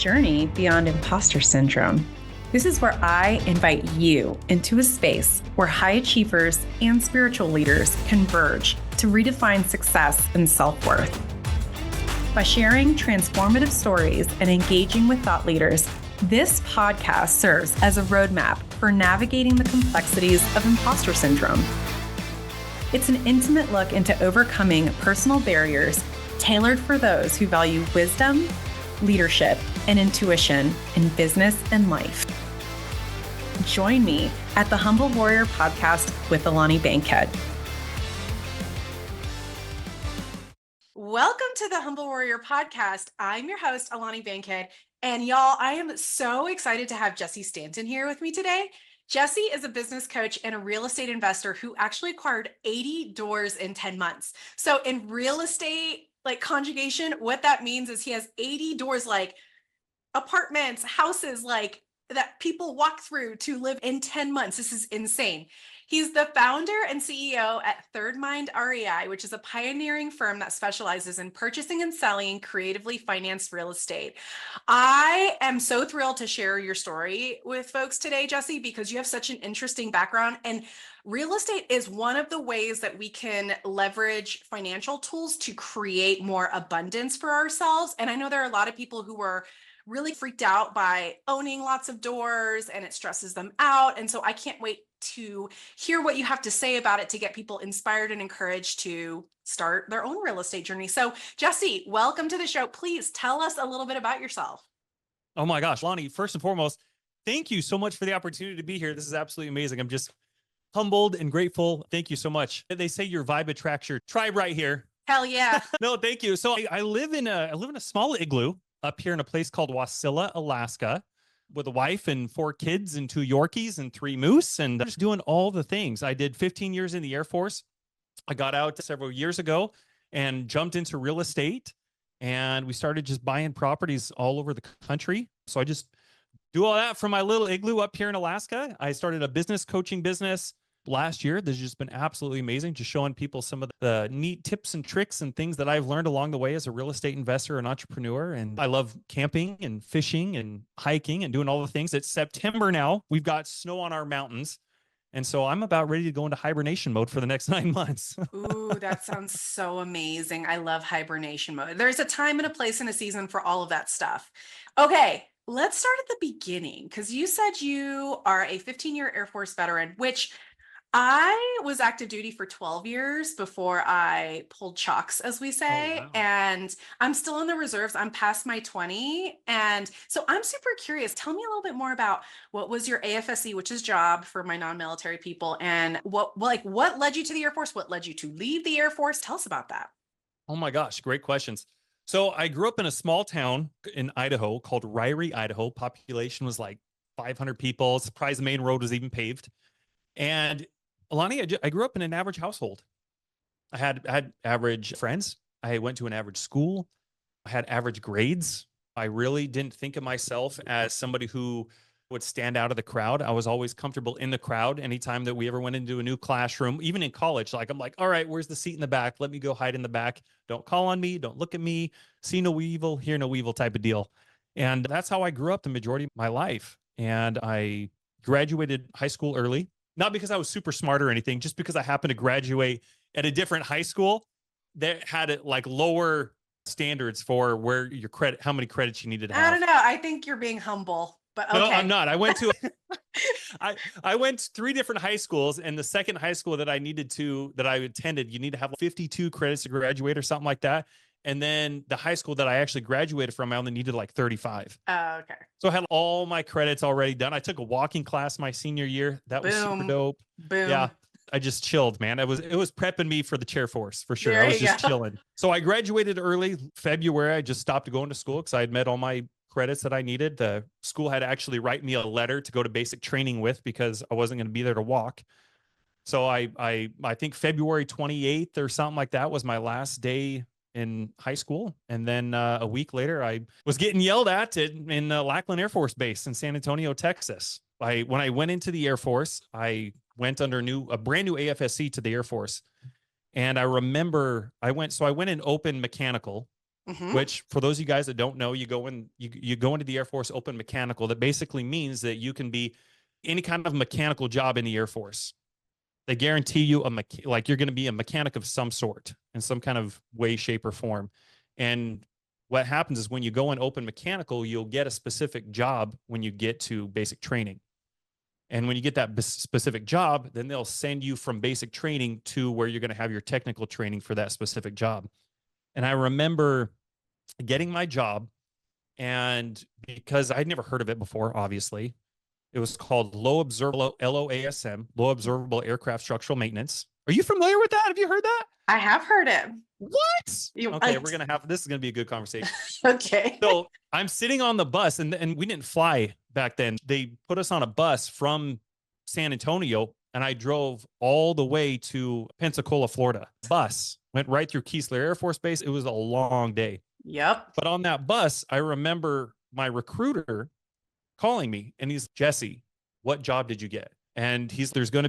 journey beyond imposter syndrome. This is where I invite you into a space where high achievers and spiritual leaders converge to redefine success and self-worth. By sharing transformative stories and engaging with thought leaders, this podcast serves as a roadmap for navigating the complexities of imposter syndrome. It's an intimate look into overcoming personal barriers tailored for those who value wisdom, leadership, and intuition in business and life. Join me at the Humble Warrior Podcast with Alani Bankhead. Welcome to the Humble Warrior Podcast. I'm your host, Alani Bankhead. And y'all, I am so excited to have Jesse Stanton here with me today. Jesse is a business coach and a real estate investor who actually acquired 80 doors in 10 months. So in real estate, like conjugation, what that means is he has 80 doors, like apartments, houses, like that people walk through to live in 10 months. This is insane. He's the founder and CEO at Third Mind REI, which is a pioneering firm that specializes in purchasing and selling creatively financed real estate. I am so thrilled to share your story with folks today, Jesse, because you have such an interesting background. And real estate is one of the ways that we can leverage financial tools to create more abundance for ourselves. And I know there are a lot of people who are really freaked out by owning lots of doors and it stresses them out. And so I can't wait to hear what you have to say about it to get people inspired and encouraged to start their own real estate journey. So Jesse, welcome to the show. Please tell us a little bit about yourself. Oh my gosh, Lonnie, first and foremost, thank you so much for the opportunity to be here. This is absolutely amazing. I'm just humbled and grateful. Thank you so much. They say your vibe attracts your tribe right here. Hell yeah. No, thank you. So I live in a small igloo up here in a place called Wasilla, Alaska, with a wife and 4 kids and 2 Yorkies and 3 moose, and just doing all the things. I did 15 years in the Air Force. I got out several years ago and jumped into real estate, and we started just buying properties all over the country. So I just do all that from my little igloo up here in Alaska. I started a business coaching business last year. This has just been absolutely amazing, just showing people some of the neat tips and tricks and things that I've learned along the way as a real estate investor and entrepreneur. And I love camping and fishing and hiking and doing all the things. It's September now. We've got snow on our mountains. And so I'm about ready to go into hibernation mode for the next 9 months. Ooh, that sounds so amazing. I love hibernation mode. There's a time and a place and a season for all of that stuff. Okay, let's start at the beginning, because you said you are a 15-year Air Force veteran, which I was active duty for 12 years before I pulled chocks, as we say. Oh, wow. And I'm still in the reserves. I'm past my 20. And so I'm super curious. Tell me a little bit more about what was your AFSC, which is job for my non-military people, and what led you to the Air Force? What led you to leave the Air Force? Tell us about that. Oh my gosh, great questions. So I grew up in a small town in Idaho called Ryrie, Idaho. Population was like 500 people. Surprised the main road was even paved. And Alani, I grew up in an average household. I had average friends. I went to an average school. I had average grades. I really didn't think of myself as somebody who would stand out of the crowd. I was always comfortable in the crowd. Anytime that we ever went into a new classroom, even in college, I'm like, all right, where's the seat in the back? Let me go hide in the back. Don't call on me. Don't look at me. See no evil, hear no evil type of deal. And that's how I grew up the majority of my life. And I graduated high school early. Not because I was super smart or anything, just because I happened to graduate at a different high school that had like lower standards for where your credit, how many credits you needed to have. I don't know. I think you're being humble, but okay. No, I'm not. I went to, I went 3 different high schools, and the second high school that I attended, you need to have 52 credits to graduate or something like that. And then the high school that I actually graduated from, I only needed like 35. Oh, okay. So I had all my credits already done. I took a walking class my senior year. That was super dope. Boom. Yeah. I just chilled, man. It was prepping me for the chair force for sure. There I was just go. chilling. So I graduated early February. I just stopped going to school because I had met all my credits that I needed. The school had to actually write me a letter to go to basic training with because I wasn't going to be there to walk. So I think February 28th or something like that was my last day in high school. And then a week later, I was getting yelled at in Lackland Air Force Base in San Antonio, Texas. When I went into the Air Force, I went under a brand new AFSC to the Air Force. And I remember I went in open mechanical, Mm-hmm. which for those of you guys that don't know, you go into the Air Force open mechanical. That basically means that you can be any kind of mechanical job in the Air Force. They guarantee you like you're going to be a mechanic of some sort in some kind of way, shape, or form. And what happens is when you go in open mechanical, you'll get a specific job when you get to basic training. And when you get that specific job, then they'll send you from basic training to where you're going to have your technical training for that specific job. And I remember getting my job, and because I'd never heard of it before, obviously, it was called low observable LOASM, low observable aircraft structural maintenance. Are you familiar with that? Have you heard that? I have heard it. What? Okay, this is gonna be a good conversation. Okay. So I'm sitting on the bus, and we didn't fly back then. They put us on a bus from San Antonio, and I drove all the way to Pensacola, Florida. Bus went right through Keesler Air Force Base. It was a long day. Yep. But on that bus, I remember my recruiter calling me, and he's, Jesse, what job did you get? And there's going to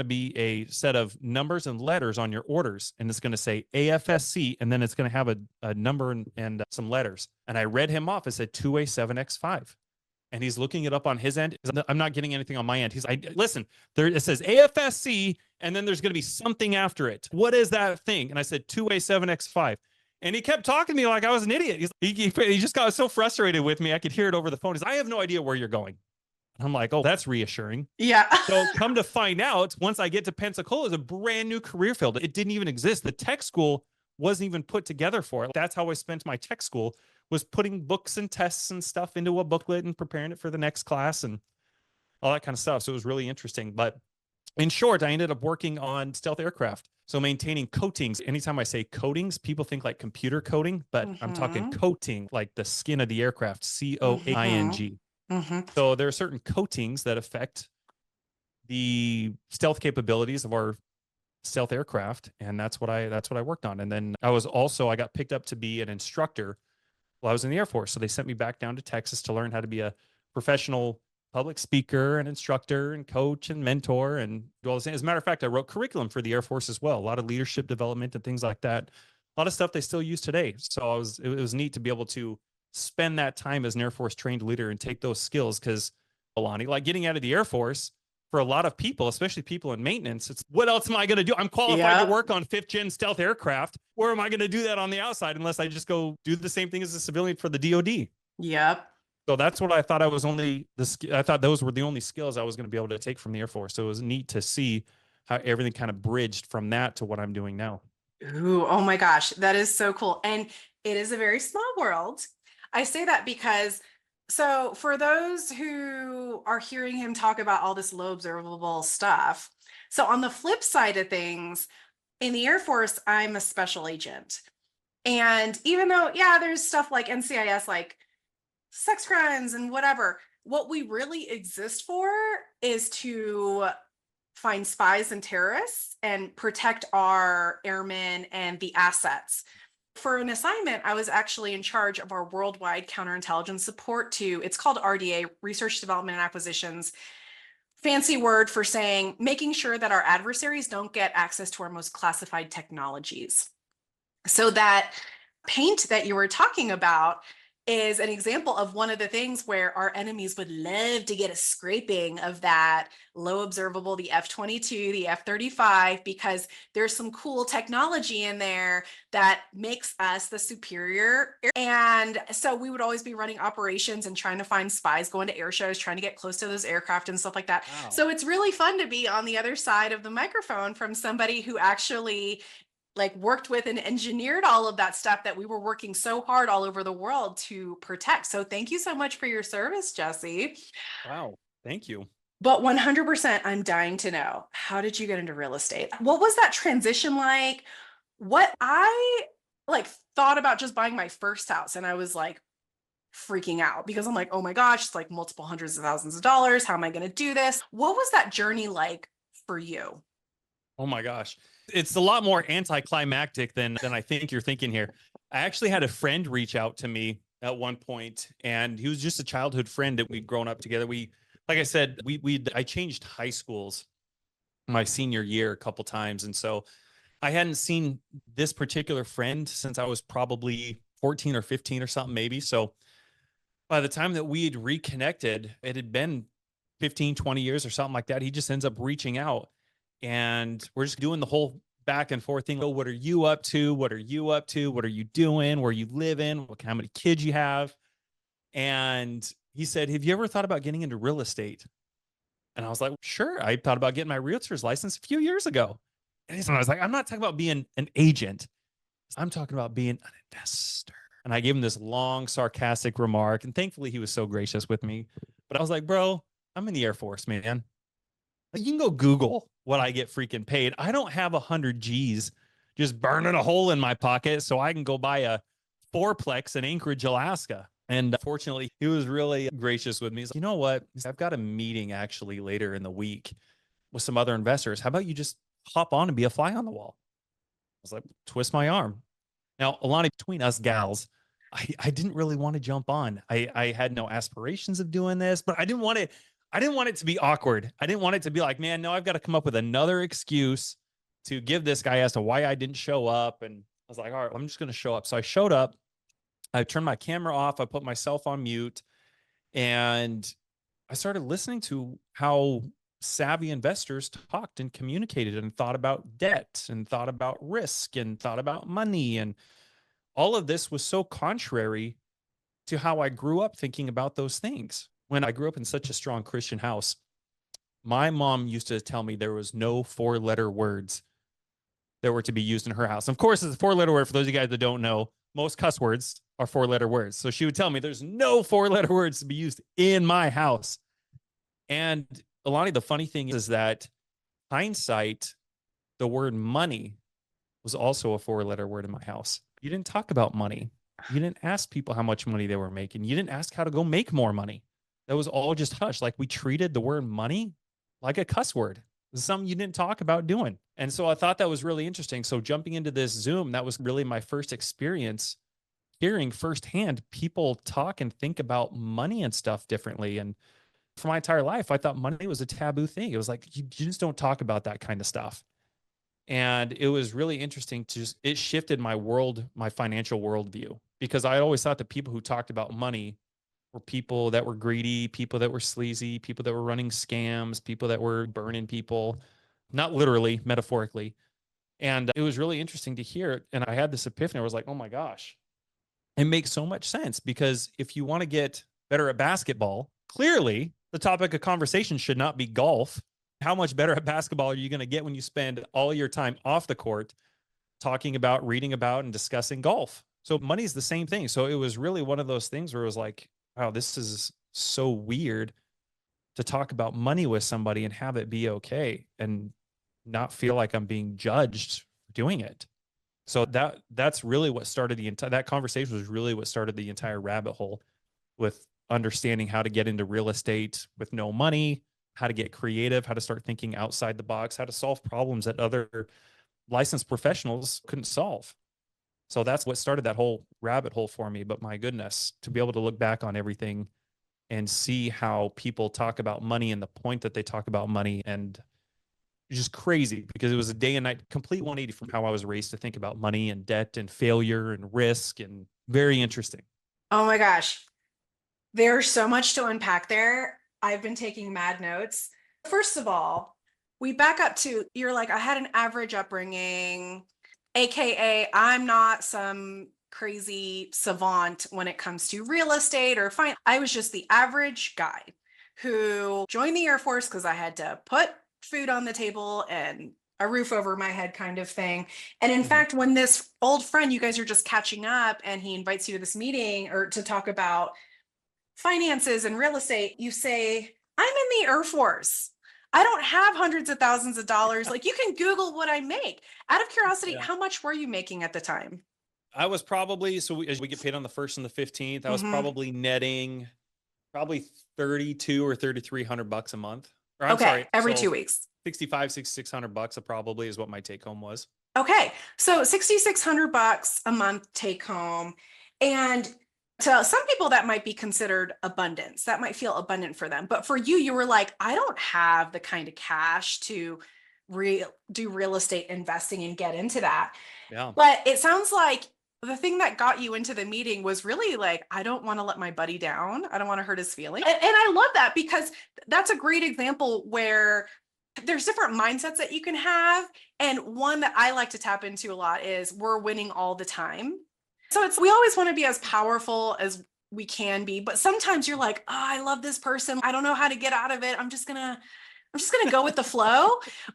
be a set of numbers and letters on your orders, and it's going to say AFSC, and then it's going to have a number and some letters. And I read him off. It said 2A7X5. And he's looking it up on his end. I'm not getting anything on my end. Listen, it says AFSC, and then there's going to be something after it. What is that thing? And I said 2A7X5. And he kept talking to me like I was an idiot. He just got so frustrated with me. I could hear it over the phone. He's, I have no idea where you're going. I'm like, oh, that's reassuring. Yeah. So come to find out, once I get to Pensacola, it's a brand new career field. It didn't even exist. The tech school wasn't even put together for it. That's how I spent my tech school, was putting books and tests and stuff into a booklet and preparing it for the next class and all that kind of stuff. So it was really interesting. But in short, I ended up working on stealth aircraft. So maintaining coatings. Anytime I say coatings, people think like computer coating, but I'm talking coating, like the skin of the aircraft, COATING. So there are certain coatings that affect the stealth capabilities of our stealth aircraft, and that's what I worked on. And then I got picked up to be an instructor while I was in the Air Force. So they sent me back down to Texas to learn how to be a professional public speaker and instructor and coach and mentor and do all this. As a matter of fact, I wrote curriculum for the Air Force as well, a lot of leadership development and things like that, a lot of stuff they still use today. So it was neat to be able to spend that time as an Air Force trained leader and take those skills, because Alani, like getting out of the Air Force, for a lot of people, especially people in maintenance, it's what else am I going to do? I'm qualified to work on 5th gen stealth aircraft. Where am I going to do that on the outside unless I just go do the same thing as a civilian for the DoD? Yep. So that's what I thought. I thought those were the only skills I was going to be able to take from the Air Force. So it was neat to see how everything kind of bridged from that to what I'm doing now. Ooh, oh my gosh, that is so cool. And it is a very small world. I say that because, so for those who are hearing him talk about all this low observable stuff, so on the flip side of things, in the Air Force, I'm a special agent. And even though, yeah, there's stuff like NCIS, like sex crimes and whatever, what we really exist for is to find spies and terrorists and protect our airmen and the assets. For an assignment, I was actually in charge of our worldwide counterintelligence support to, it's called RDA, Research Development and Acquisitions, fancy word for saying making sure that our adversaries don't get access to our most classified technologies. So that paint that you were talking about is an example of one of the things where our enemies would love to get a scraping of that low observable, the F-22, the F-35, because there's some cool technology in there that makes us the superior. And so we would always be running operations and trying to find spies, going to air shows, trying to get close to those aircraft and stuff like that. Wow. So it's really fun to be on the other side of the microphone from somebody who actually like worked with and engineered all of that stuff that we were working so hard all over the world to protect. So thank you so much for your service, Jesse. Wow. Thank you. But 100%, I'm dying to know, how did you get into real estate? What was that transition like? What I like thought about just buying my first house, and I was like freaking out because I'm like, oh my gosh, it's like multiple hundreds of thousands of dollars. How am I going to do this? What was that journey like for you? Oh my gosh. It's a lot more anticlimactic than I think you're thinking here. I actually had a friend reach out to me at one point, and he was just a childhood friend that we'd grown up together. Like I said, I changed high schools my senior year a couple times. And so I hadn't seen this particular friend since I was probably 14 or 15 or something, maybe. So by the time that we had reconnected, it had been 15, 20 years or something like that. He just ends up reaching out and we're just doing the whole back and forth thing. Oh, what are you up to? What are you up to? What are you doing? Where you living? How many kids you have? And he said, have you ever thought about getting into real estate? And I was like, sure. I thought about getting my realtor's license a few years ago. And I was like, I'm not talking about being an agent. I'm talking about being an investor. And I gave him this long, sarcastic remark. And thankfully, he was so gracious with me. But I was like, bro, I'm in the Air Force, man. You can go Google what I get freaking paid. I don't have 100 G's just burning a hole in my pocket so I can go buy a fourplex in Anchorage, Alaska. And fortunately, he was really gracious with me. He's like, you know what? I've got a meeting actually later in the week with some other investors. How about you just hop on and be a fly on the wall? I was like, twist my arm. Now, Alani, between us gals, I didn't really want to jump on. I had no aspirations of doing this, but I didn't want it to be awkward. I didn't want it to be like, man, no, I've got to come up with another excuse to give this guy as to why I didn't show up. And I was like, all right, I'm just going to show up. So I showed up. I turned my camera off. I put myself on mute and I started listening to how savvy investors talked and communicated and thought about debt and thought about risk and thought about money. And all of this was so contrary to how I grew up thinking about those things. When I grew up in such a strong Christian house, my mom used to tell me there was no 4-letter words that were to be used in her house. Of course, it's a 4-letter word. For those of you guys that don't know, most cuss words are 4-letter words. So she would tell me there's no 4-letter words to be used in my house. And Alani, the funny thing is that hindsight, the word money was also a 4-letter word in my house. You didn't talk about money. You didn't ask people how much money they were making. You didn't ask how to go make more money. That was all just hush. Like we treated the word money like a cuss word. This is something you didn't talk about doing. And so I thought that was really interesting. So jumping into this Zoom, that was really my first experience hearing firsthand people talk and think about money and stuff differently. And for my entire life, I thought money was a taboo thing. It was like, you just don't talk about that kind of stuff. And it was really interesting to just, it shifted my world, my financial worldview, because I always thought that people who talked about money were people that were greedy, people that were sleazy, people that were running scams, people that were burning people, not literally, metaphorically. And it was really interesting to hear it. And I had this epiphany. I was like, oh my gosh, it makes so much sense, because if you want to get better at basketball, clearly the topic of conversation should not be golf. How much better at basketball are you going to get when you spend all your time off the court talking about, reading about, and discussing golf? So money's the same thing. So it was really one of those things where it was like, wow, this is so weird to talk about money with somebody and have it be okay and not feel like I'm being judged for doing it. So that's really what started that conversation was really what started the entire rabbit hole with understanding how to get into real estate with no money, how to get creative, how to start thinking outside the box, how to solve problems that other licensed professionals couldn't solve. So that's what started that whole rabbit hole for me. But my goodness, to be able to look back on everything and see how people talk about money and the point that they talk about money, and just crazy, because it was a day and night, complete 180 from how I was raised to think about money and debt and failure and risk, and very interesting. Oh my gosh. There's so much to unpack there. I've been taking mad notes. First of all, we back up to, you're like, I had an average upbringing, AKA I'm not some crazy savant when it comes to real estate or finance. I was just the average guy who joined the Air Force because I had to put food on the table and a roof over my head kind of thing. And in fact, when this old friend, you guys are just catching up and he invites you to this meeting or to talk about finances and real estate, you say, I'm in the Air Force. I don't have hundreds of thousands of dollars. Like, you can Google what I make. Out of curiosity, Yeah. how much were you making at the time? I was probably, so we get paid on the 1st and the 15th. I was probably netting probably 32 or 3,300 bucks a month. Or I'm sorry, every so 2 weeks. 65, 6,600 bucks probably is what my take home was. Okay, so 6,600 bucks a month take home. And to some people that might be considered abundance, that might feel abundant for them. But for you, you were like, I don't have the kind of cash to do real estate investing and get into that. Yeah. But it sounds like the thing that got you into the meeting was really like, I don't want to let my buddy down. I don't want to hurt his feelings. And I love that because that's a great example where there's different mindsets that you can have. And one that I like to tap into a lot is we're winning all the time. So we always want to be as powerful as we can be, but sometimes you're like, oh, I love this person. I don't know how to get out of it. I'm just gonna go with the flow,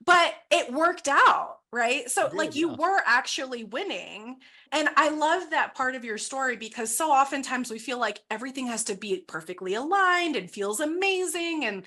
but it worked out, right? So like you were actually winning. And I love that part of your story because so oftentimes we feel like everything has to be perfectly aligned and feels amazing and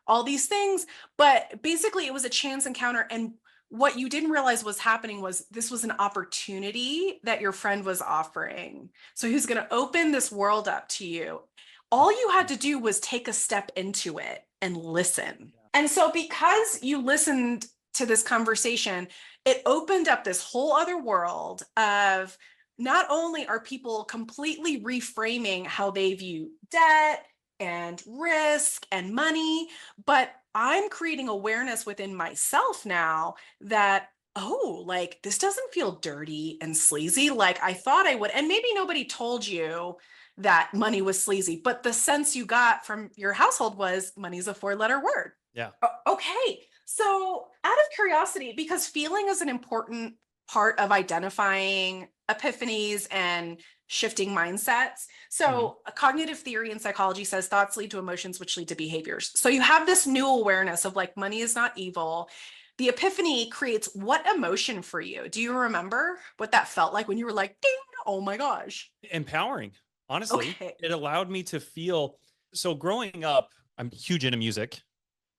all these things. But basically, it was a chance encounter. And what you didn't realize was happening was this was an opportunity that your friend was offering. So he was going to open this world up to you. All you had to do was take a step into it and listen. And so, because you listened to this conversation, it opened up this whole other world of not only are people completely reframing how they view debt and risk and money, but I'm creating awareness within myself now that, oh, like this doesn't feel dirty and sleazy like I thought I would. And maybe nobody told you that money was sleazy, but the sense you got from your household was money's a 4-letter word. Yeah. Okay. So, out of curiosity, because feeling is an important part of identifying epiphanies and shifting mindsets. So, cognitive theory and psychology says thoughts lead to emotions, which lead to behaviors. So, you have this new awareness of like money is not evil. The epiphany creates what emotion for you? Do you remember what that felt like when you were like, ding, oh my gosh? Empowering. Honestly, Okay. it allowed me to feel. So growing up, I'm huge into music.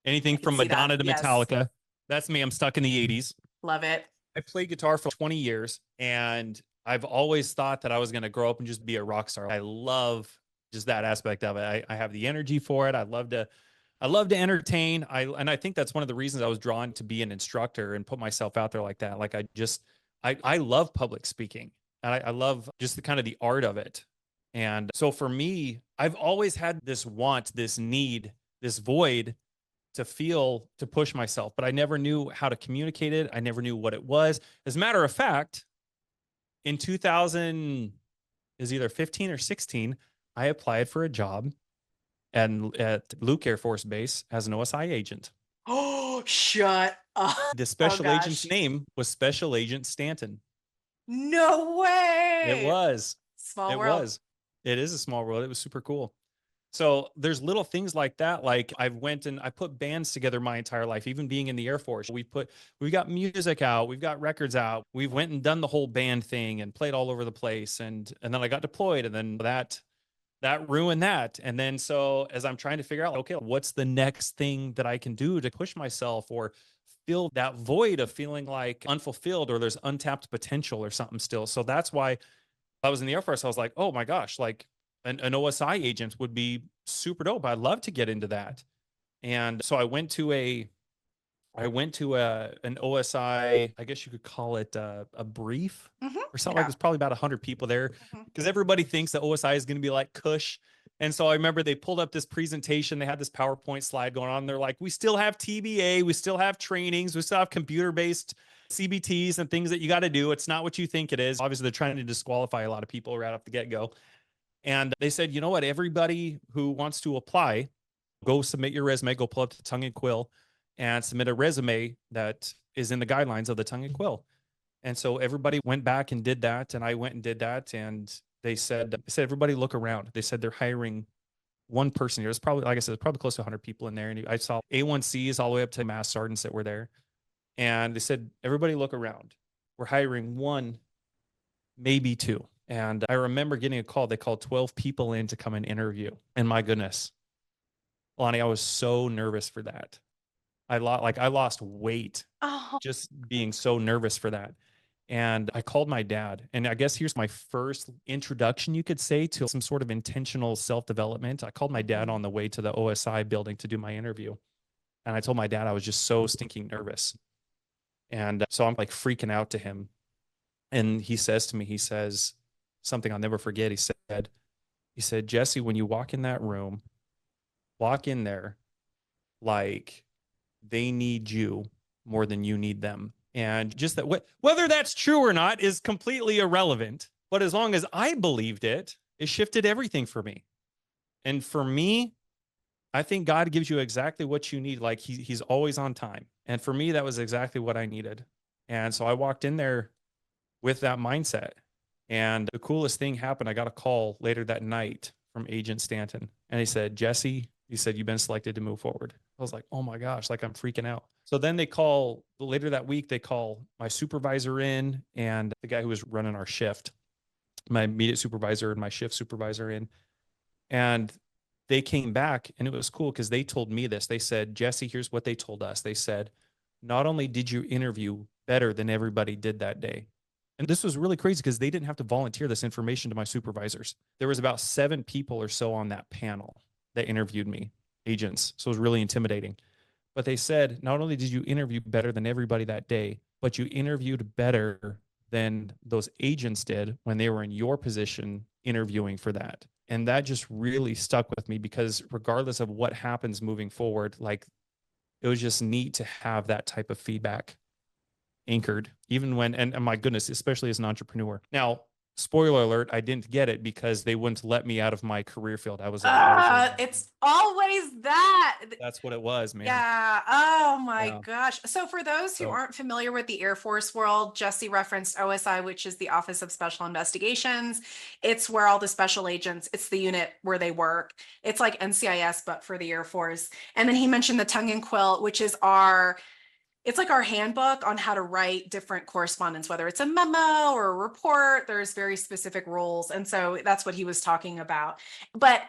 Anything from Madonna to Metallica. That's me. I'm stuck in the 80s. Love it. I played guitar for 20 years and I've always thought that I was going to grow up and just be a rock star. I love just that aspect of it. I have the energy for it. I love to entertain. I think that's one of the reasons I was drawn to be an instructor and put myself out there like that. Like I love public speaking and I love just the kind of the art of it. And so for me, I've always had this want, this need, this void to push myself, but I never knew how to communicate it. I never knew what it was. As a matter of fact, in 2000 is either 15 or 16, I applied for a job at Luke Air Force Base as an OSI agent. Oh, shut up. The special agent's name was Special Agent Stanton. No way. It was. Small world. Was. It is a small world. It was super cool. So there's little things like that. Like I put bands together my entire life, even being in the Air Force. We got music out, we've got records out. We went and done the whole band thing and played all over the place. And then I got deployed and then that ruined that. And then so as I'm trying to figure out, okay, what's the next thing that I can do to push myself or fill that void of feeling like unfulfilled or there's untapped potential or something still. So that's why I was in the Air Force. I was like, oh my gosh, like an OSI agent would be super dope. I'd love to get into that. And so I went to an OSI, I guess you could call it a brief or something like there's probably about 100 people there because everybody thinks that OSI is going to be like Kush. And so I remember they pulled up this presentation. They had this PowerPoint slide going on. They're like, we still have TBA. We still have trainings. We still have computer-based CBTs and things that you got to do. It's not what you think it is. Obviously, they're trying to disqualify a lot of people right off the get-go. And they said, you know what? Everybody who wants to apply, go submit your resume, go pull up the tongue and quill and submit a resume that is in the guidelines of the tongue and quill. And so everybody went back and did that. And I went and did that. And they said, everybody look around. They said they're hiring one person here. It's probably, like I said, probably close to 100 people in there. And I saw A1Cs all the way up to mass sergeants that were there. And they said, everybody look around. We're hiring one, maybe two. And I remember getting a call. They called 12 people in to come and interview. And my goodness, Alani, I was so nervous for that. I lost weight just being so nervous for that. And I called my dad. And I guess here's my first introduction, you could say, to some sort of intentional self-development. I called my dad on the way to the OSI building to do my interview. And I told my dad I was just so stinking nervous. And so I'm like freaking out to him. And he says to me, he says something I'll never forget. He said, Jesse, when you walk in that room, walk in there like they need you more than you need them. And just that, whether that's true or not is completely irrelevant. But as long as I believed it, it shifted everything for me. And for me, I think God gives you exactly what you need. Like he's always on time. And for me, that was exactly what I needed. And so I walked in there with that mindset. And the coolest thing happened. I got a call later that night from Agent Stanton. And he said, Jesse, he said, you've been selected to move forward. I was like, oh my gosh, like I'm freaking out. So then they call later that week, they call my supervisor in and the guy who was running our shift, my immediate supervisor and my shift supervisor in. And they came back and it was cool because they told me this. They said, Jesse, here's what they told us. They said, not only did you interview better than everybody did that day, and this was really crazy because they didn't have to volunteer this information to my supervisors. There was about 7 people or so on that panel that interviewed me, agents. So it was really intimidating. But they said, not only did you interview better than everybody that day, but you interviewed better than those agents did when they were in your position interviewing for that. And that just really stuck with me because regardless of what happens moving forward, like it was just neat to have that type of feedback anchored, even when, and my goodness, especially as an entrepreneur. Now, spoiler alert, I didn't get it because they wouldn't let me out of my career field. It's always that. That's what it was, man. Yeah. Oh my Yeah. gosh. So for those who aren't familiar with the Air Force world, Jesse referenced OSI, which is the Office of Special Investigations. It's where all the special agents, it's the unit where they work. It's like NCIS, but for the Air Force. And then he mentioned the Tongue and Quill, which is it's like our handbook on how to write different correspondence, whether it's a memo or a report, there's very specific rules. And so that's what he was talking about. But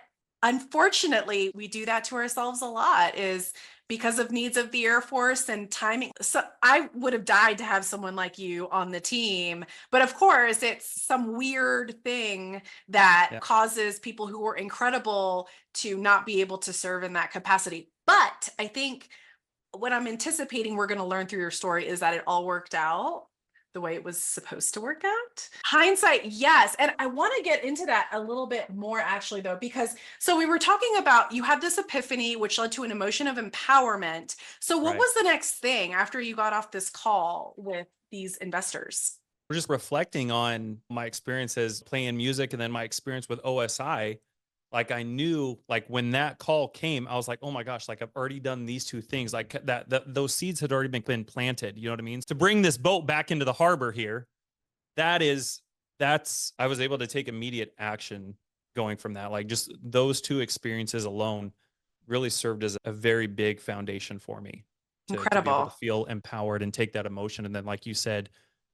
unfortunately, we do that to ourselves a lot is because of needs of the Air Force and timing. So I would have died to have someone like you on the team. But of course, it's some weird thing that causes people who are incredible to not be able to serve in that capacity. But I think what I'm anticipating we're going to learn through your story is that it all worked out the way it was supposed to work out. Hindsight, yes. And I want to get into that a little bit more actually though, because so we were talking about you had this epiphany, which led to an emotion of empowerment. So what was the next thing after you got off this call with these investors? We're just reflecting on my experiences playing music and then my experience with OSI. Like I knew, like when that call came, I was like, oh my gosh, like I've already done these 2 things. Like those seeds had already been planted. You know what I mean? To bring this boat back into the harbor here, I was able to take immediate action going from that. Like just those 2 experiences alone really served as a very big foundation for me to be able to feel empowered and take that emotion. And then, like you said,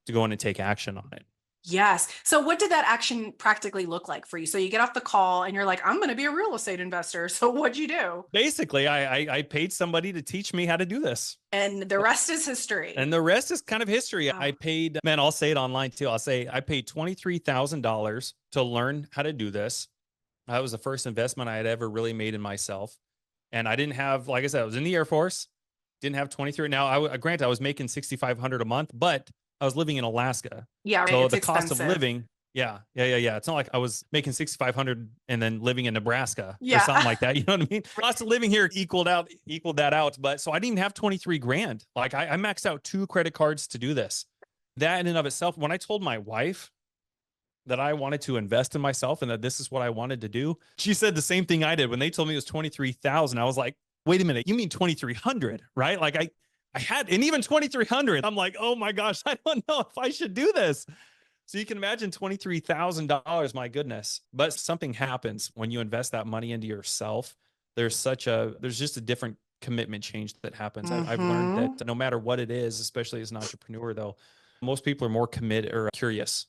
to go in and take action on it. Yes. So what did that action practically look like for you? So you get off the call and you're like, I'm going to be a real estate investor. So what'd you do? Basically, I paid somebody to teach me how to do this. And the rest is history. And the rest is kind of history. I paid, man, I'll say it online too. I'll say I paid $23,000 to learn how to do this. That was the first investment I had ever really made in myself. And I didn't have, like I said, I was in the Air Force, didn't have 23. Now, granted, I was making $6,500 a month, but I was living in Alaska. Yeah. So the cost of living. Yeah. It's not like I was making $6,500 and then living in Nebraska or something like that. You know what I mean? Cost of living here equaled that out. But so I didn't have 23 grand. Like I maxed out 2 credit cards to do this. That in and of itself, when I told my wife that I wanted to invest in myself and that this is what I wanted to do, she said the same thing I did. When they told me it was 23,000, I was like, wait a minute, you mean 2,300, right? Like I had, and even 2,300, I'm like, oh my gosh, I don't know if I should do this. So you can imagine $23,000, my goodness. But something happens when you invest that money into yourself. There's just a different commitment change that happens. I've learned that no matter what it is, especially as an entrepreneur though, most people are more committed or curious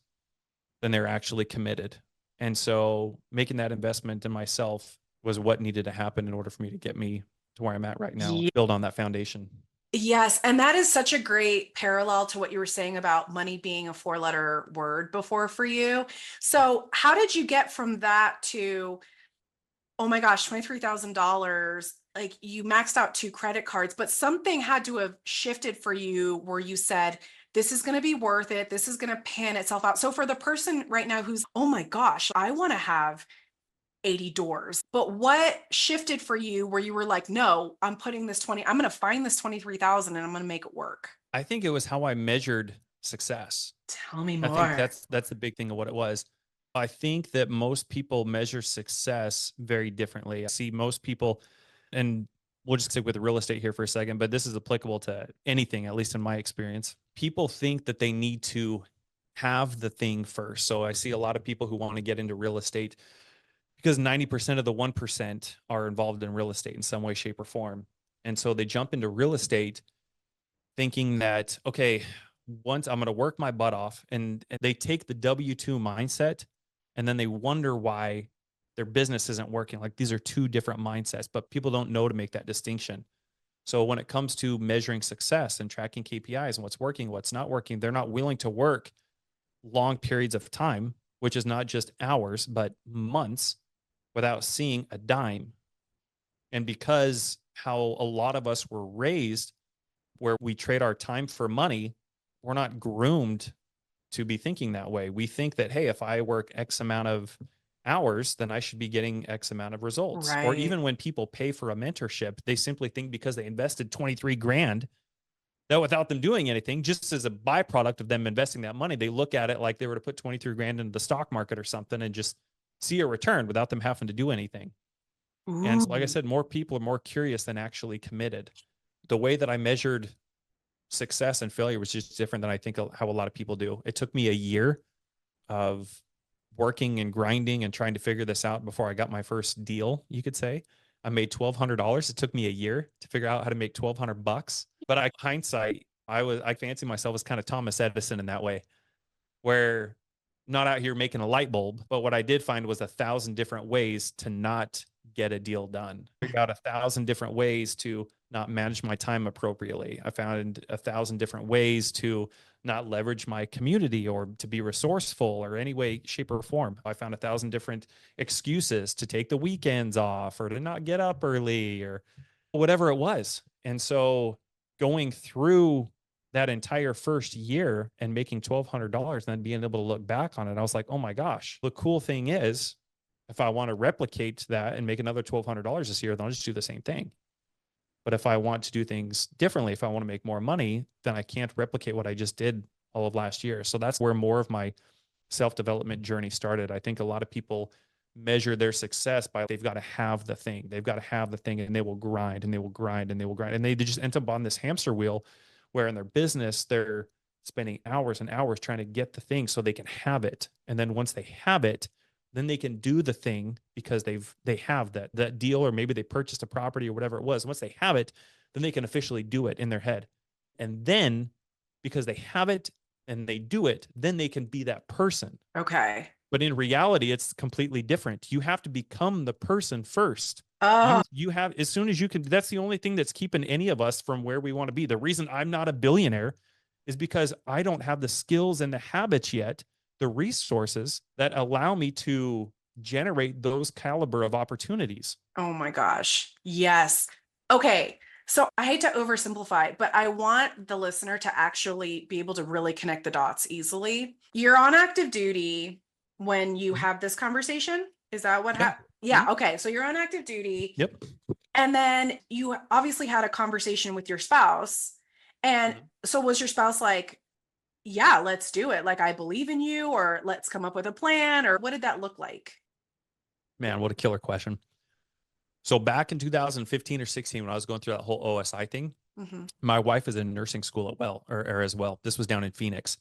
than they're actually committed. And so making that investment in myself was what needed to happen in order for me to get me to where I'm at right now, build on that foundation. Yes. And that is such a great parallel to what you were saying about money being a 4-letter word before for you. So how did you get from that to, oh my gosh, $23,000, like you maxed out 2 credit cards, but something had to have shifted for you where you said, this is going to be worth it. This is going to pan itself out. So for the person right now who's, oh my gosh, I want to have 80 doors. But what shifted for you where you were like, no, I'm going to find this 23,000 and I'm going to make it work? I think it was how I measured success. Tell me I think more. that's the big thing of what it was. I think that most people measure success very differently. I see most people, and we'll just stick with real estate here for a second, but this is applicable to anything, at least in my experience. People think that they need to have the thing first. So I see a lot of people who want to get into real estate because 90% of the 1% are involved in real estate in some way, shape, or form. And so they jump into real estate thinking that, okay, once I'm going to work my butt off, and they take the W-2 mindset and then they wonder why their business isn't working. Like these are two different mindsets, but people don't know to make that distinction. So when it comes to measuring success and tracking KPIs and what's working, what's not working, they're not willing to work long periods of time, which is not just hours, but months without seeing a dime. And because how a lot of us were raised, where we trade our time for money, we're not groomed to be thinking that way. We think that, hey, if I work X amount of hours, then I should be getting X amount of results. Or Right. even when people pay for a mentorship, they simply think because they invested 23 grand that without them doing anything, just as a byproduct of them investing that money, they look at it like they were to put 23 grand into the stock market or something and just see a return without them having to do anything. And like I Ooh. said, more people are more curious than actually committed. The way that I measured success and failure was just different than I think how a lot of people do. It took me a year of working and grinding and trying to figure this out before I got my first deal, you could say. I made $1,200. It took me a year to figure out how to make 1,200 bucks. But hindsight, I fancy myself as kind of Thomas Edison in that way, where not out here making a light bulb, but what I did find was 1,000 different ways to not get a deal done. Figured out 1,000 different ways to not manage my time appropriately. I found 1,000 different ways to not leverage my community or to be resourceful or any way, shape, or form. I found 1,000 different excuses to take the weekends off or to not get up early or whatever it was. And so going through that entire first year and making $1,200 and then being able to look back on it, I was like, oh my gosh, the cool thing is if I want to replicate that and make another $1,200 this year, then I'll just do the same thing. But if I want to do things differently, if I want to make more money, then I can't replicate what I just did all of last year. So that's where more of my self-development journey started. I think a lot of people measure their success by they've got to have the thing. They've got to have the thing and they will grind and they will grind and they will grind. And they just end up on this hamster wheel where in their business, they're spending hours and hours trying to get the thing so they can have it. And then once they have it, then they can do the thing because they have that deal, or maybe they purchased a property or whatever it was. Once they have it, then they can officially do it in their head. And then because they have it and they do it, then they can be that person. Okay. But in reality, it's completely different. You have to become the person first. Oh, You have, as soon as you can, that's the only thing that's keeping any of us from where we want to be. The reason I'm not a billionaire is because I don't have the skills and the habits yet, the resources that allow me to generate those caliber of opportunities. oh my gosh. Yes. Okay. So I hate to oversimplify, but I want the listener to actually be able to really connect the dots easily. You're on active duty when you Mhm. have this conversation. Is that what Yeah. happened? Yeah. Mhm. Okay. So you're on active duty. Yep. And then you obviously had a conversation with your spouse. And Mhm. so was your spouse like, yeah, let's do it. Like, I believe in you, or let's come up with a plan, or what did that look like? Man, what a killer question. So back in 2015 or 16, when I was going through that whole OSI thing, Hmm. my wife is in nursing school or as well. This was down in Phoenix.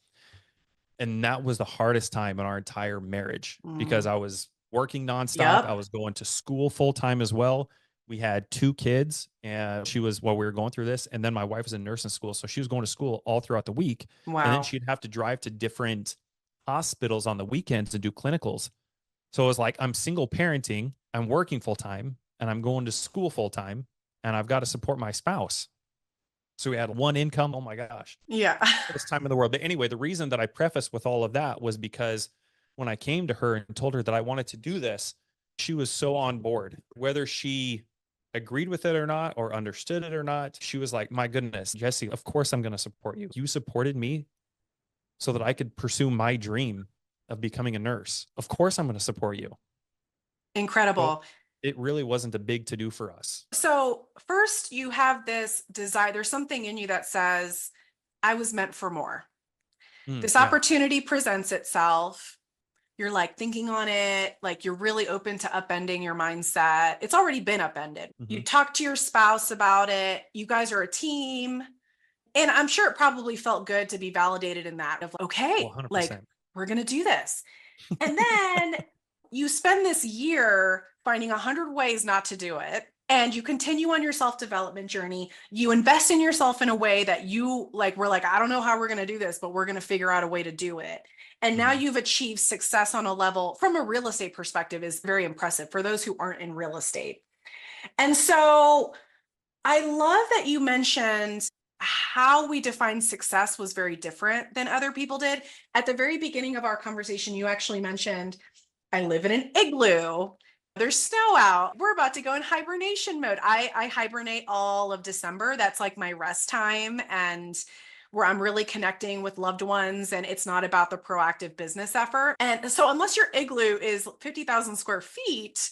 And that was the hardest time in our entire marriage because Mm. I was working nonstop. I Yep. was going to school full time as well. We had two kids, and she was while we were going through this. And then my wife was in nursing school. So she was going to school all throughout the week. And then Wow. she'd have to drive to different hospitals on the weekends to do clinicals. So it was like I'm single parenting, I'm working full time, and I'm going to school full time, and I've got to support my spouse. So we had one income. Oh my gosh, Yeah. hardest time in the world. But anyway, the reason that I prefaced with all of that was because when I came to her and told her that I wanted to do this, she was so on board. Whether she agreed with it or not, or understood it or not, she was like, my goodness, Jesse, of course I'm going to support you. You supported me so that I could pursue my dream of becoming a nurse. Of course I'm going to support you. So Incredible. it really wasn't a big to do for us. So, first, you have this desire, there's something in you that says, I was meant for more. This Yeah. opportunity presents itself. You're like thinking on it, like you're really open to upending your mindset. It's already been upended. You talk to your spouse about it. You guys are a team. And I'm sure it probably felt good to be validated in that of, okay, like 100%. we're going to do this. And then you spend this year finding 100 ways not to do it. And you continue on your self-development journey. You invest in yourself in a way that you like, we're like, I don't know how we're going to do this, but we're going to figure out a way to do it. And now you've achieved success on a level from a real estate perspective is very impressive for those who aren't in real estate. And so I love that you mentioned how we define success was very different than other people did. At the very beginning of our conversation, you actually mentioned, I live in an igloo. There's snow out. We're about to go in hibernation mode. I hibernate all of December. That's like my rest time and where I'm really connecting with loved ones. And it's not about the proactive business effort. And so unless your igloo is 50,000 square feet,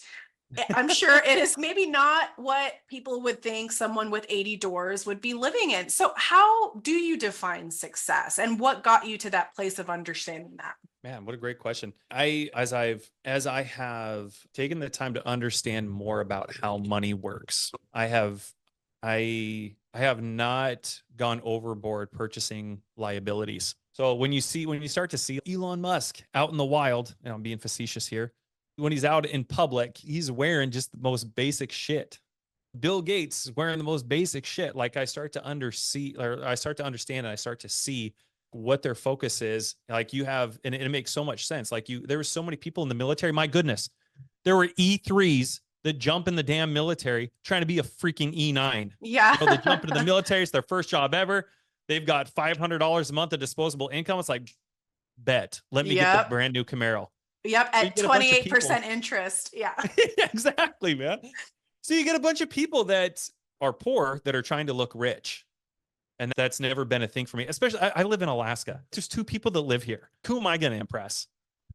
I'm sure it is maybe not what people would think someone with 80 doors would be living in. So how do you define success and what got you to that place of understanding that? Man, what a great question. As I have taken the time to understand more about how money works, I have not gone overboard purchasing liabilities. So when you start to see Elon Musk out in the wild, and I'm being facetious here, when he's out in public, he's wearing just the most basic shit. Bill Gates is wearing the most basic shit. Like I start to understand and I start to see what their focus is. Like you have, and it makes so much sense. Like there were so many people in the military. My goodness, there were E3s that jump in the damn military trying to be a freaking E9. Yeah. They jump into the military. It's their first job ever. They've got $500 a month of disposable income. It's like, bet, let me get the brand new Camaro. Yep, at 28% interest. Yeah. Exactly, man. So you get a bunch of people that are poor that are trying to look rich. And that's never been a thing for me. Especially, I live in Alaska. There's 2 people that live here. Who am I going to impress?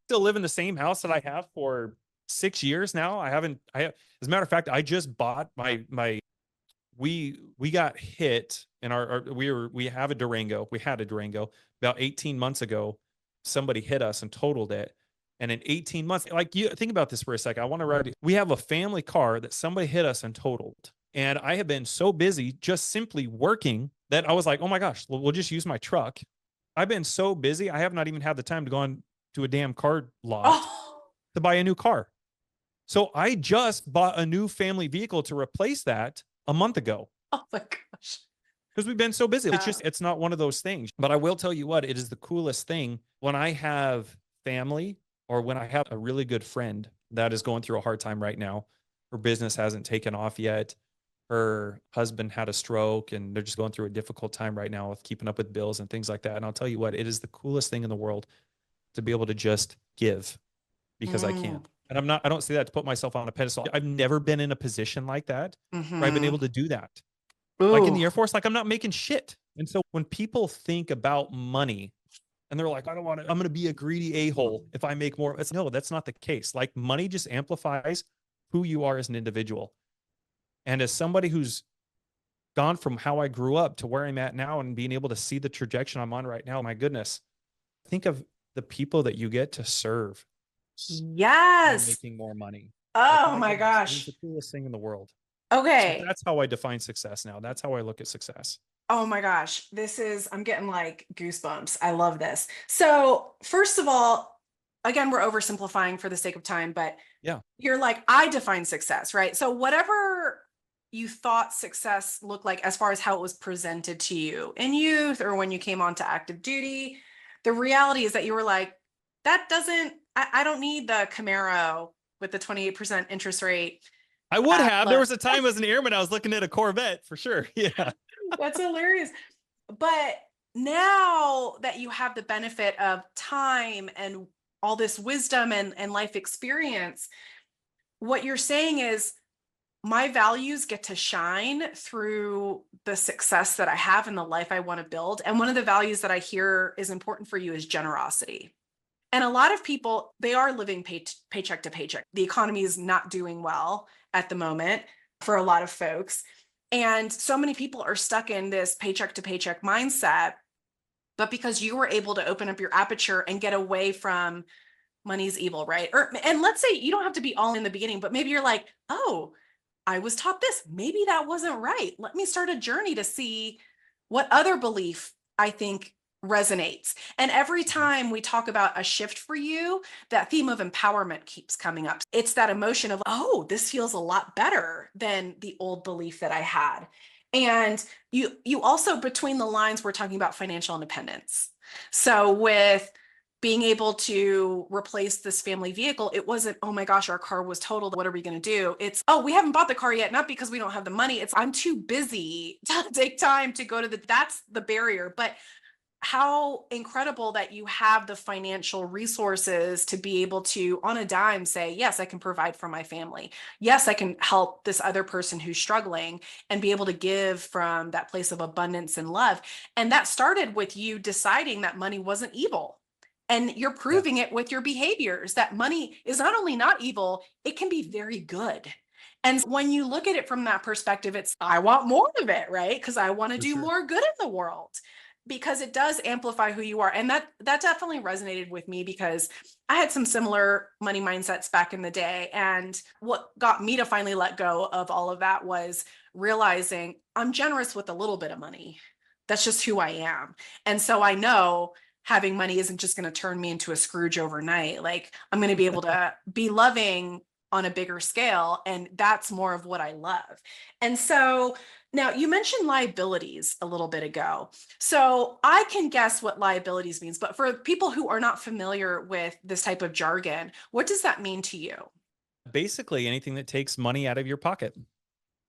Still live in the same house that I have for 6 years now. As a matter of fact, I just bought we got hit in we had a Durango about 18 months ago. Somebody hit us and totaled it. And in 18 months, like you think about this for a second. We have a family car that somebody hit us and totaled. And I have been so busy just simply working that I was like, oh my gosh, we'll just use my truck. I've been so busy. I have not even had the time to go on to a damn car lot to buy a new car. So I just bought a new family vehicle to replace that a month ago. Oh my gosh. Because we've been so busy. It's not one of those things. But I will tell you what, it is the coolest thing when I have family or when I have a really good friend that is going through a hard time right now. Her business hasn't taken off yet. Her husband had a stroke and they're just going through a difficult time right now with keeping up with bills and things like that. And I'll tell you what, it is the coolest thing in the world to be able to just give because I can. And I don't say that to put myself on a pedestal. I've never been in a position like that where I've been able to do that. Like in the Air Force, like I'm not making shit. And so when people think about money and they're like, I'm going to be a greedy a-hole if I make more. No, that's not the case. Like money just amplifies who you are as an individual. And as somebody who's gone from how I grew up to where I'm at now and being able to see the trajectory I'm on right now, my goodness, think of the people that you get to serve. Yes. Making more money. Oh my gosh. It's the coolest thing in the world. Okay. So that's how I define success now. That's how I look at success. Oh my gosh. I'm getting like goosebumps. I love this. So first of all, again, we're oversimplifying for the sake of time, but yeah, you're like, I define success, right? So whatever you thought success looked like as far as how it was presented to you in youth or when you came on to active duty, the reality is that you were like, I don't need the Camaro with the 28% interest rate. I would have. There was a time as an airman, I was looking at a Corvette for sure. Yeah. That's hilarious. But now that you have the benefit of time and all this wisdom and life experience, what you're saying is my values get to shine through the success that I have in the life I want to build. And one of the values that I hear is important for you is generosity. And a lot of people, they are living paycheck to paycheck. The economy is not doing well at the moment for a lot of folks. And so many people are stuck in this paycheck to paycheck mindset. but because you were able to open up your aperture and get away from money's evil, right? And let's say you don't have to be all in the beginning, but maybe you're like, oh, I was taught this. Maybe that wasn't right. Let me start a journey to see what other belief I think resonates. And every time we talk about a shift for you, that theme of empowerment keeps coming up. It's that emotion of, oh, this feels a lot better than the old belief that I had. And you also, between the lines, we're talking about financial independence. So with being able to replace this family vehicle, it wasn't, oh my gosh, our car was totaled. What are we going to do? It's, oh, we haven't bought the car yet. Not because we don't have the money. It's, I'm too busy to take time to go to that's the barrier. But how incredible that you have the financial resources to be able to, on a dime, say, yes, I can provide for my family. Yes, I can help this other person who's struggling, and be able to give from that place of abundance and love. And that started with you deciding that money wasn't evil. And you're proving it with your behaviors, that money is not only not evil, it can be very good. And when you look at it from that perspective, it's, I want more of it, right? Because I want to do more good in the world, because it does amplify who you are. And that definitely resonated with me, because I had some similar money mindsets back in the day. And what got me to finally let go of all of that was realizing I'm generous with a little bit of money. That's just who I am. And so I know having money isn't just going to turn me into a Scrooge overnight. Like, I'm going to be able to be loving on a bigger scale. And that's more of what I love. And so now you mentioned liabilities a little bit ago. So I can guess what liabilities means, but for people who are not familiar with this type of jargon, what does that mean to you? Basically, anything that takes money out of your pocket.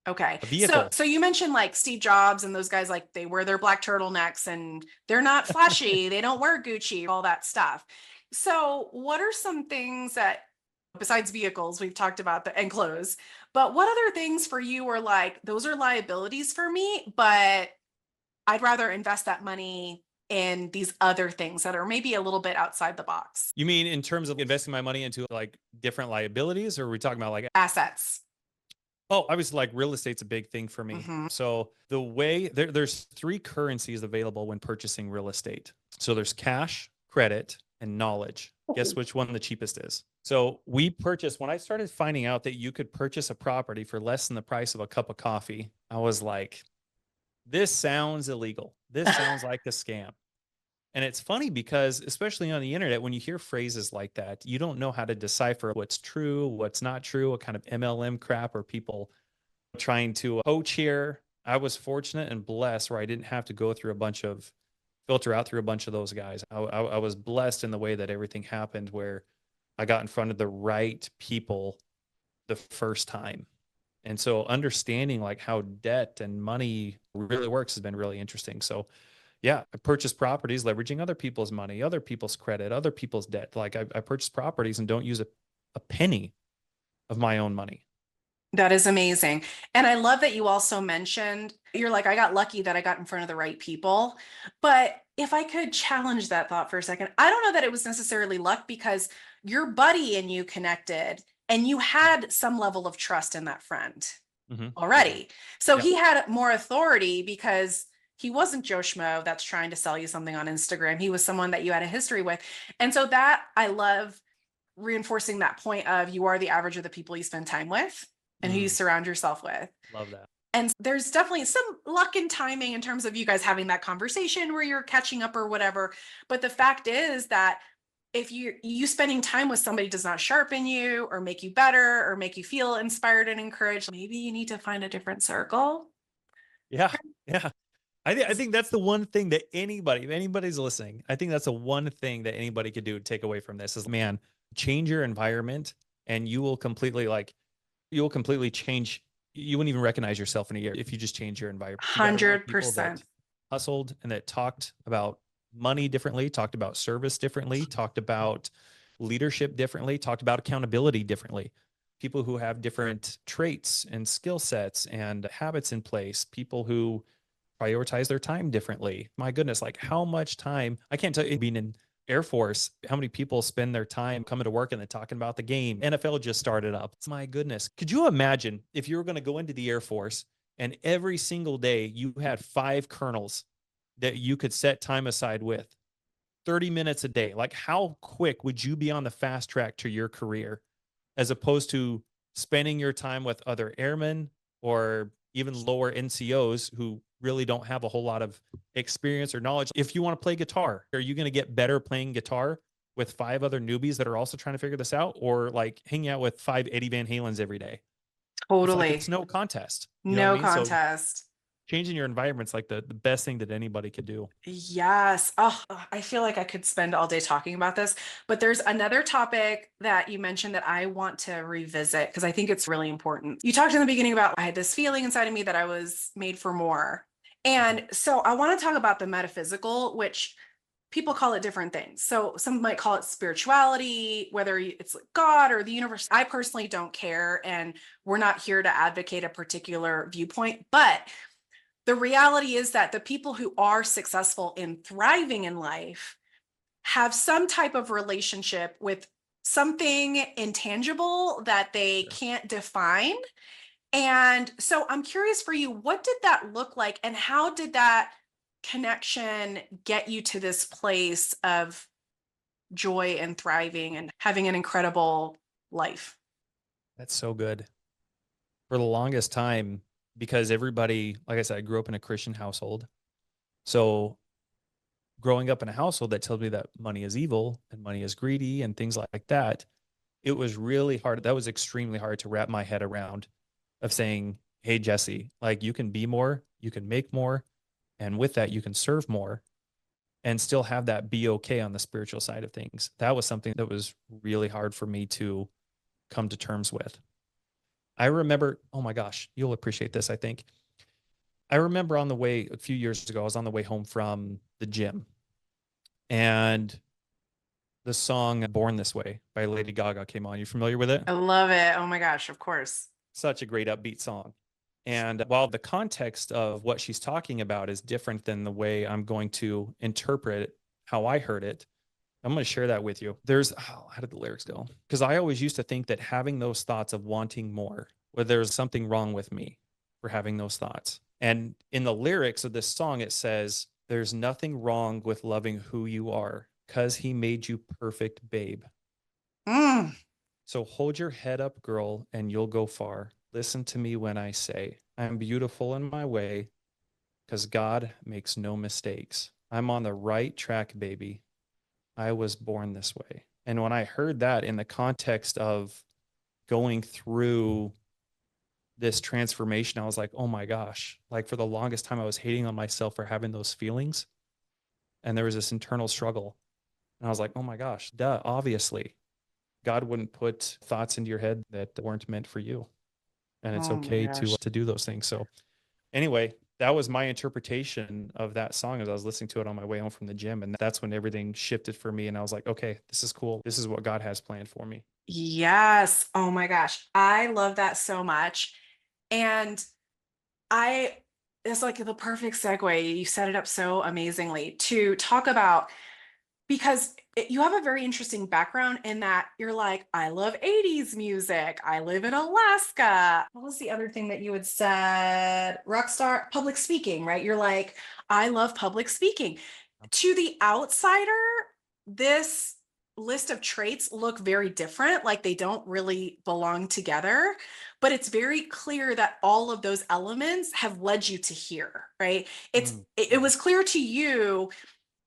Okay. A vehicle. So you mentioned like Steve Jobs and those guys, like they wear their black turtlenecks and they're not flashy. They don't wear Gucci, all that stuff. So what are some things that, besides vehicles, we've talked about and clothes, but what other things for you are like, those are liabilities for me, but I'd rather invest that money in these other things that are maybe a little bit outside the box? You mean in terms of investing my money into like different liabilities, or are we talking about like Assets. Oh, I was like, real estate's a big thing for me. Mm-hmm. So the way there's three currencies available when purchasing real estate. So there's cash, credit, and knowledge. Guess which one the cheapest is? So we purchased, when I started finding out that you could purchase a property for less than the price of a cup of coffee, I was like, this sounds illegal. This sounds like a scam. And it's funny because, especially on the internet, when you hear phrases like that, you don't know how to decipher what's true, what's not true, what kind of MLM crap are people trying to poach here. I was fortunate and blessed where I didn't have to go through filter out through a bunch of those guys. I was blessed in the way that everything happened, where I got in front of the right people the first time. And so understanding like how debt and money really works has been really interesting. So yeah, I purchase properties leveraging other people's money, other people's credit, other people's debt. Like I purchase properties and don't use a penny of my own money. That is amazing. And I love that you also mentioned, you're like, I got lucky that I got in front of the right people. But if I could challenge that thought for a second, I don't know that it was necessarily luck, because your buddy and you connected and you had some level of trust in that friend already. So he had more authority because he wasn't Joe Schmo that's trying to sell you something on Instagram. He was someone that you had a history with. And so that, I love reinforcing that point of, you are the average of the people you spend time with and who you surround yourself with. Love that. And there's definitely some luck and timing in terms of you guys having that conversation where you're catching up or whatever. But the fact is that if you spending time with somebody does not sharpen you or make you better or make you feel inspired and encouraged, maybe you need to find a different circle. Yeah. Yeah. I think that's the one thing that if anybody's listening, I think that's the one thing that anybody could do to take away from this is, man, change your environment and you will completely change. You wouldn't even recognize yourself in a year if you just change your environment. 100%. Hustled and that talked about money differently, talked about service differently, talked about leadership differently, talked about accountability differently. People who have different traits and skill sets and habits in place, people who prioritize their time differently. My goodness, like how much time, I can't tell you, being in Air Force, how many people spend their time coming to work and then talking about the game. NFL just started up. It's my goodness. Could you imagine if you were going to go into the Air Force and every single day you had 5 colonels that you could set time aside with 30 minutes a day, like how quick would you be on the fast track to your career as opposed to spending your time with other airmen or even lower NCOs who really don't have a whole lot of experience or knowledge? If you want to play guitar, are you going to get better playing guitar with 5 other newbies that are also trying to figure this out, or like hanging out with 5 Eddie Van Halens every day? It's like, it's Totally. no contest. You know what I No mean? So contest. changing your environment's like the best thing that anybody could do. Yes. Oh, I feel like I could spend all day talking about this, but there's another topic that you mentioned that I want to revisit because I think it's really important. You talked in the beginning about I had this feeling inside of me that I was made for more. And so I want to talk about the metaphysical, which people call it different things. So some might call it spirituality, whether it's like God or the universe. I personally don't care. And we're not here to advocate a particular viewpoint, but the reality is that the people who are successful in thriving in life have some type of relationship with something intangible that they Sure. can't define. And so I'm curious for you, what did that look like? And how did that connection get you to this place of joy and thriving and having an incredible life? That's so good. For the longest time, because everybody, like I said, I grew up in a Christian household. So growing up in a household that tells me that money is evil and money is greedy and things like that, it was really hard. That was extremely hard to wrap my head around, of saying, hey, Jesse, like you can be more, you can make more, and with that, you can serve more and still have that be okay on the spiritual side of things. That was something that was really hard for me to come to terms with. I remember, oh my gosh, you'll appreciate this, I think. I remember on the way a few years ago, I was on the way home from the gym, and the song Born This Way by Lady Gaga came on. You familiar with it? I love it. Oh my gosh, of course. Such a great upbeat song. And while the context of what she's talking about is different than the way I'm going to interpret how I heard it, I'm going to share that with you. How did the lyrics go? Because I always used to think that having those thoughts of wanting more, where there's something wrong with me for having those thoughts. And in the lyrics of this song, it says, there's nothing wrong with loving who you are because he made you perfect, babe. Mm. So hold your head up, girl, and you'll go far. Listen to me when I say, I'm beautiful in my way because God makes no mistakes. I'm on the right track, baby. I was born this way. And when I heard that in the context of going through this transformation, I was like, oh my gosh, like for the longest time, I was hating on myself for having those feelings. And there was this internal struggle. And I was like, oh my gosh, duh, obviously, God wouldn't put thoughts into your head that weren't meant for you. And it's Oh my okay gosh. to do those things. So anyway, that was my interpretation of that song as I was listening to it on my way home from the gym. And that's when everything shifted for me. And I was like, okay, this is cool. This is what God has planned for me. Yes. Oh my gosh. I love that so much. And I, it's like the perfect segue. You set it up so amazingly to talk about because you have a very interesting background in that you're like, I love 80s music. I live in Alaska. What was the other thing that you had said? Rockstar public speaking, right? You're like, I love public speaking. To the outsider, this list of traits look very different, like they don't really belong together, but it's very clear that all of those elements have led you to here, right? It was clear to you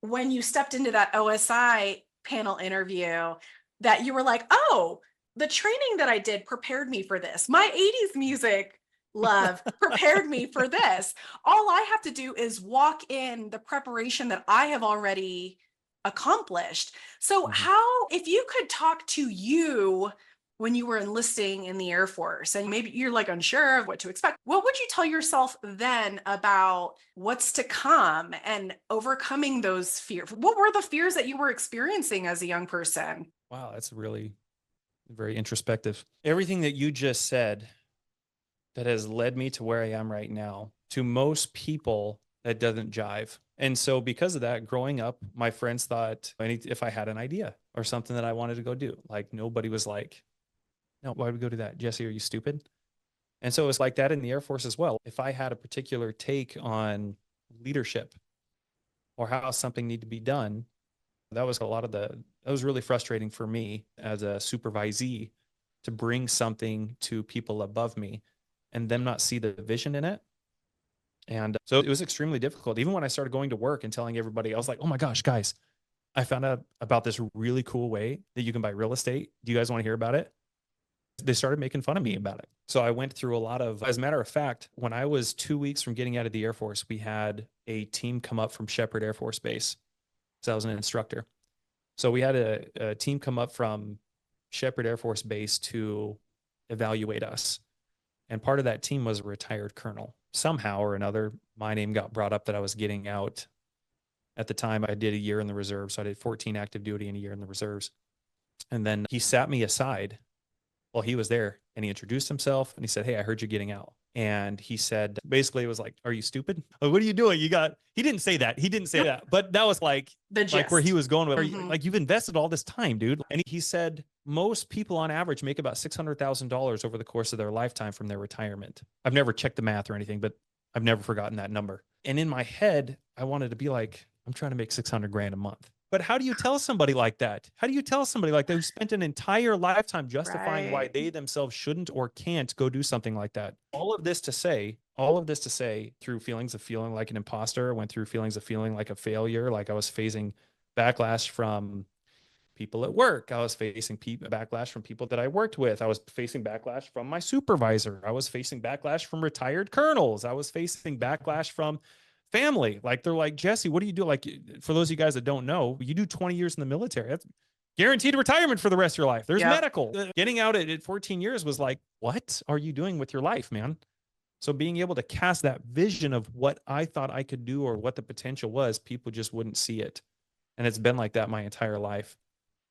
when you stepped into that OSI panel interview that you were like, oh, the training that I did prepared me for this. My 80s music love prepared me for this. All I have to do is walk in the preparation that I have already accomplished. So, Mhm. how, if you could talk to you when you were enlisting in the Air Force and maybe you're like unsure of what to expect, what would you tell yourself then about what's to come and overcoming those fears? What were the fears that you were experiencing as a young person? Wow, that's really very introspective. Everything that you just said that has led me to where I am right now, to most people, that doesn't jive. And so, because of that, growing up, my friends thought if I had an idea or something that I wanted to go do, like nobody was like, no, why would we go do that? Jesse, are you stupid? And so it was like that in the Air Force as well. If I had a particular take on leadership, or how something need to be done. That was that was really frustrating for me as a supervisee to bring something to people above me and them not see the vision in it. And so it was extremely difficult. Even when I started going to work and telling everybody, I was like, oh my gosh, guys, I found out about this really cool way that you can buy real estate. Do you guys want to hear about it? They started making fun of me about it. So I went through a lot of, as a matter of fact, when I was 2 weeks from getting out of the Air Force, we had a team come up from Shepherd Air Force Base. So I was an instructor. So we had a team come up from Shepherd Air Force Base to evaluate us. And part of that team was a retired colonel. Somehow or another, my name got brought up that I was getting out. At the time, I did a year in the reserves. So I did 14 active duty and a year in the reserves. And then he sat me aside while he was there and he introduced himself and he said, hey, I heard you getting out. And he said, basically, it was like, are you stupid? Like, what are you doing? He didn't say that. He didn't say that. But that was like where he was going with, like, you've invested all this time, dude. And he said, most people on average make about $600,000 over the course of their lifetime from their retirement. I've never checked the math or anything, but I've never forgotten that number. And in my head, I wanted to be like, I'm trying to make 600 grand a month. But how do you tell somebody like that? How do you tell somebody like that who spent an entire lifetime justifying why they themselves shouldn't or can't go do something like that? All of this to say, through feelings of feeling like an imposter, I went through feelings of feeling like a failure, like I was facing backlash from people at work. I was facing backlash from people that I worked with. I was facing backlash from my supervisor. I was facing backlash from retired colonels. I was facing backlash from family. Like, they're like, Jesse, what do you do? Like, for those of you guys that don't know, you do 20 years in the military. That's guaranteed retirement for the rest of your life. There's medical. Getting out at 14 years was like, what are you doing with your life, man? So being able to cast that vision of what I thought I could do or what the potential was, people just wouldn't see it. And it's been like that my entire life.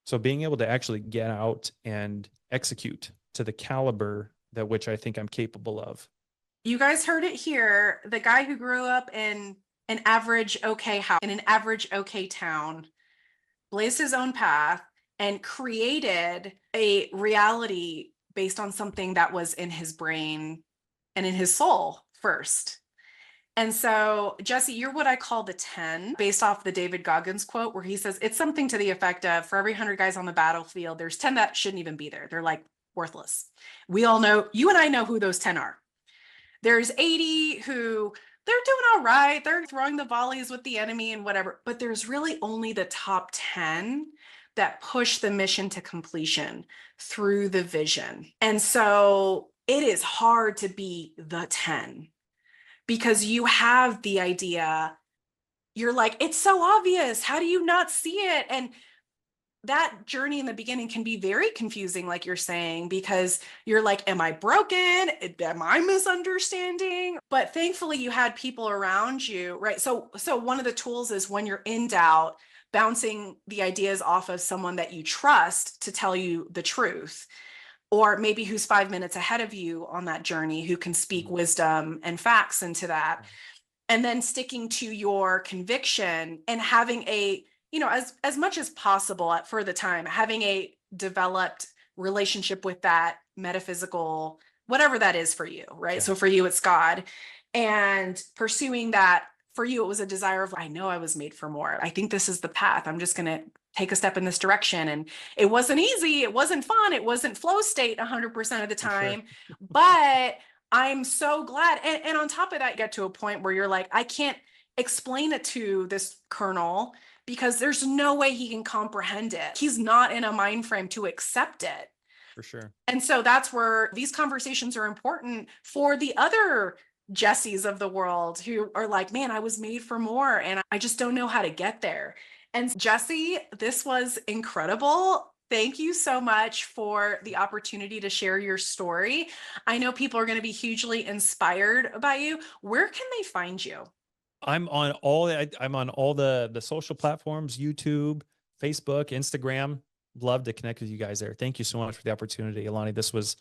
So being able to actually get out and execute to the caliber that which I think I'm capable of. You guys heard it here. The guy who grew up in an average okay house, in an average okay town, blazed his own path and created a reality based on something that was in his brain and in his soul first. And so, Jesse, you're what I call the 10, based off the David Goggins quote, where he says it's something to the effect of, for every 100 guys on the battlefield, there's 10 that shouldn't even be there. They're like worthless. We all know, you and I know who those 10 are. There's 80 who they're doing all right. They're throwing the volleys with the enemy and whatever, but there's really only the top 10 that push the mission to completion through the vision. And so it is hard to be the 10 because you have the idea. You're like, it's so obvious. How do you not see it? And that journey in the beginning can be very confusing, like you're saying, because you're like, am I broken? Am I misunderstanding? But thankfully you had people around you, right? So one of the tools is when you're in doubt, bouncing the ideas off of someone that you trust to tell you the truth, or maybe who's 5 minutes ahead of you on that journey, who can speak wisdom and facts into that. And then sticking to your conviction and having a, as much as possible for the time, having a developed relationship with that metaphysical, whatever that is for you, right? Yeah. So for you, it's God. And pursuing that, for you, it was a desire of, I know I was made for more. I think this is the path. I'm just going to take a step in this direction. And it wasn't easy. It wasn't fun. It wasn't flow state 100% of the time. Sure. But I'm so glad. And on top of that, you get to a point where you're like, I can't explain it to this colonel because there's no way he can comprehend it. He's not in a mind frame to accept it. For sure. And so that's where these conversations are important for the other Jessies of the world who are like, man, I was made for more and I just don't know how to get there. And Jesse, this was incredible. Thank you so much for the opportunity to share your story. I know people are going to be hugely inspired by you. Where can they find you? I'm on all the social platforms, YouTube, Facebook, Instagram. Love to connect with you guys there. Thank you so much for the opportunity, Alani. This was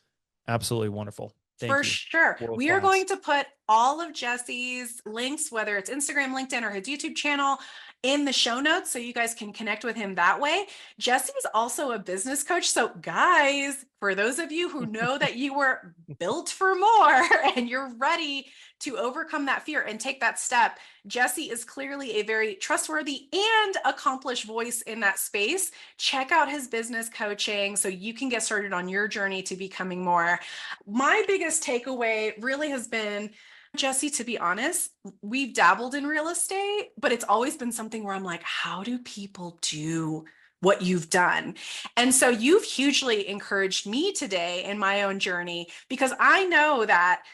absolutely wonderful. Thank you. For sure. We are going to put all of Jesse's links, whether it's Instagram, LinkedIn, or his YouTube channel, in the show notes so you guys can connect with him that way. Jesse is also a business coach. So guys, for those of you who know that you were built for more and you're ready to overcome that fear and take that step, Jesse is clearly a very trustworthy and accomplished voice in that space. Check out his business coaching so you can get started on your journey to becoming more. My biggest takeaway really has been, Jesse, to be honest, we've dabbled in real estate, but it's always been something where I'm like, how do people do what you've done? And so you've hugely encouraged me today in my own journey, because I know that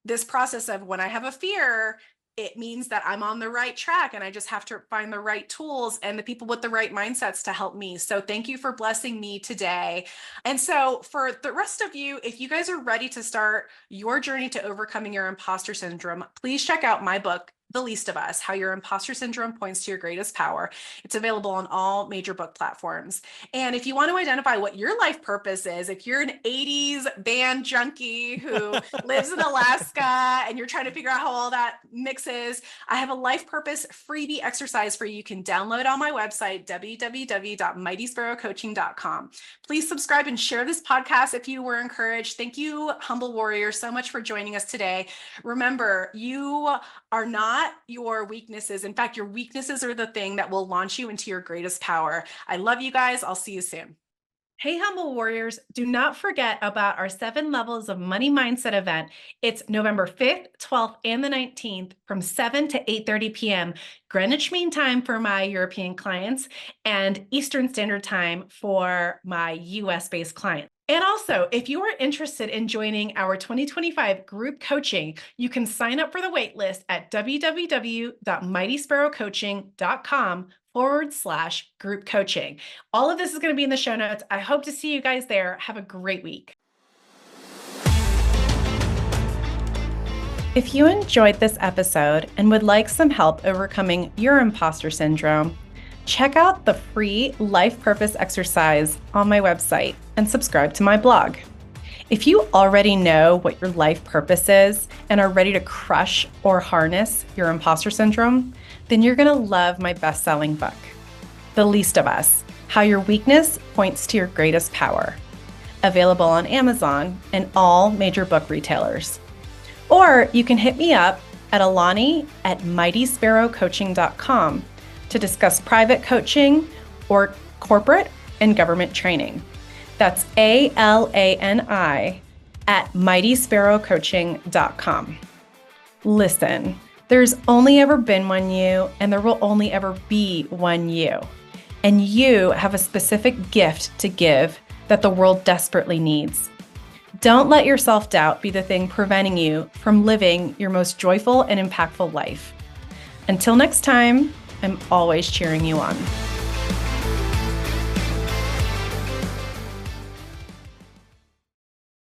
this process of when I have a fear, it means that I'm on the right track and I just have to find the right tools and the people with the right mindsets to help me. So thank you for blessing me today. And so for the rest of you, if you guys are ready to start your journey to overcoming your imposter syndrome, please check out my book, The Least of Us, How Your Imposter Syndrome Points to Your Greatest Power. It's available on all major book platforms. And if you want to identify what your life purpose is, if you're an 80s band junkie who lives in Alaska and you're trying to figure out how all that mixes, I have a life purpose freebie exercise for you. You can download on my website, www.mightysparrowcoaching.com. Please subscribe and share this podcast if you were encouraged. Thank you, Humble Warrior, so much for joining us today. Remember, you are not your weaknesses. In fact, your weaknesses are the thing that will launch you into your greatest power. I love you guys. I'll see you soon. Hey, Humble Warriors, do not forget about our 7 Levels of Money Mindset event. It's November 5th, 12th, and the 19th from 7 to 8:30 p.m. Greenwich Mean Time for my European clients and Eastern Standard Time for my US-based clients. And also, if you are interested in joining our 2025 group coaching, you can sign up for the waitlist at www.mightysparrowcoaching.com/group coaching. All of this is going to be in the show notes. I hope to see you guys there. Have a great week. If you enjoyed this episode and would like some help overcoming your imposter syndrome, check out the free life purpose exercise on my website and subscribe to my blog. If you already know what your life purpose is and are ready to crush or harness your imposter syndrome, then you're going to love my best-selling book, The Least of Us, How Your Weakness Points to Your Greatest Power, available on Amazon and all major book retailers. Or you can hit me up at Alani@mightysparrowcoaching.com to discuss private coaching or corporate and government training. That's ALANI@mightysparrowcoaching.com. Listen, there's only ever been one you, and there will only ever be one you. And you have a specific gift to give that the world desperately needs. Don't let your self-doubt be the thing preventing you from living your most joyful and impactful life. Until next time, I'm always cheering you on.